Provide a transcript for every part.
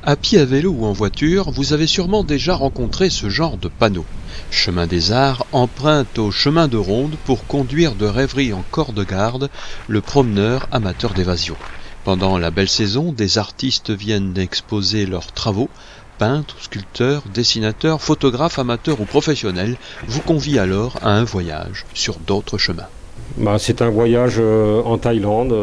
À pied, à vélo ou en voiture, vous avez sûrement déjà rencontré ce genre de panneau. Chemin des Arts emprunte au chemin de ronde pour conduire de rêverie en corps de garde le promeneur amateur d'évasion. Pendant la belle saison, des artistes viennent exposer leurs travaux. Peintres, sculpteurs, dessinateurs, photographes, amateurs ou professionnels vous convient alors à un voyage sur d'autres chemins. C'est un voyage en Thaïlande,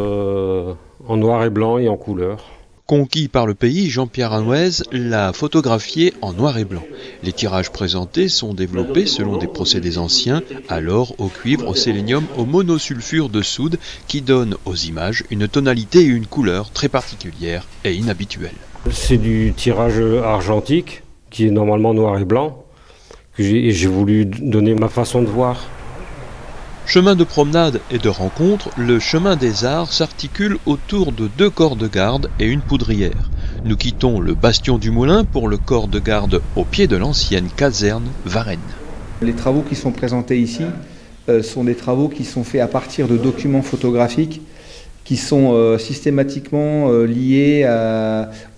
en noir et blanc et en couleur. Conquis par le pays, Jean-Pierre Anouez l'a photographié en noir et blanc. Les tirages présentés sont développés selon des procédés anciens, alors au cuivre, au sélénium, au monosulfure de soude, qui donnent aux images une tonalité et une couleur très particulières et inhabituelles. C'est du tirage argentique, qui est normalement noir et blanc, et j'ai voulu donner ma façon de voir. Chemin de promenade et de rencontre, le chemin des Arts s'articule autour de 2 corps de garde et une poudrière. Nous quittons le bastion du Moulin pour le corps de garde au pied de l'ancienne caserne Varennes. Les travaux qui sont présentés ici sont des travaux qui sont faits à partir de documents photographiques qui sont systématiquement liés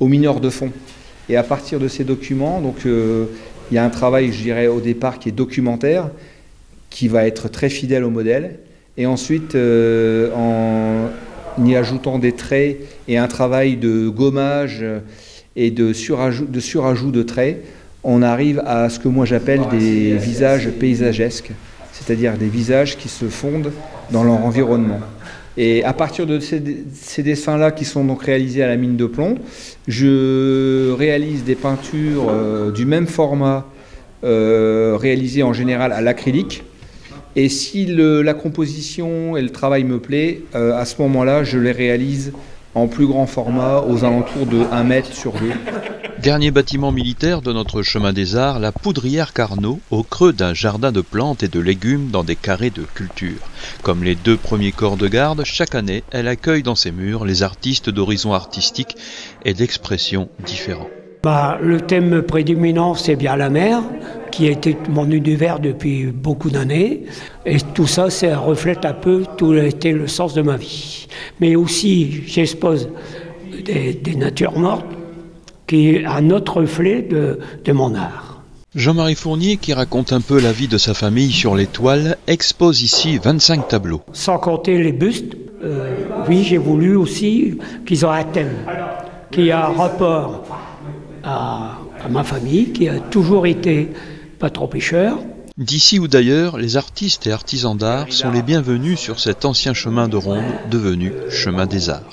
aux mineurs de fond. Et à partir de ces documents, il y a un travail, je dirais, au départ qui est documentaire, qui va être très fidèle au modèle, et ensuite en y ajoutant des traits et un travail de gommage et de surajout de traits, on arrive à ce que moi j'appelle des visages paysagesques, c'est-à-dire des visages qui se fondent dans leur environnement. Et à partir de ces dessins-là qui sont donc réalisés à la mine de plomb, je réalise des peintures du même format réalisées en général à l'acrylique. Et si la composition et le travail me plaît, à ce moment-là, je les réalise en plus grand format, aux alentours de 1 mètre sur 2. Dernier bâtiment militaire de notre chemin des Arts, la poudrière Carnot, au creux d'un jardin de plantes et de légumes dans des carrés de culture. Comme les 2 premiers corps de garde, chaque année, elle accueille dans ses murs les artistes d'horizons artistiques et d'expressions différents. Le thème prédominant, c'est bien la mer, qui a été mon univers depuis beaucoup d'années. Et tout ça, ça reflète un peu tout a été le sens de ma vie. Mais aussi, j'expose des natures mortes, qui est un autre reflet de mon art. Jean-Marie Fournier, qui raconte un peu la vie de sa famille sur les toiles, expose ici 25 tableaux. Sans compter les bustes, oui, j'ai voulu aussi qu'ils aient un thème, qui a un rapport à ma famille, qui a toujours été pas trop pêcheur. D'ici ou d'ailleurs, les artistes et artisans d'art sont les bienvenus sur cet ancien chemin de ronde devenu chemin des Arts.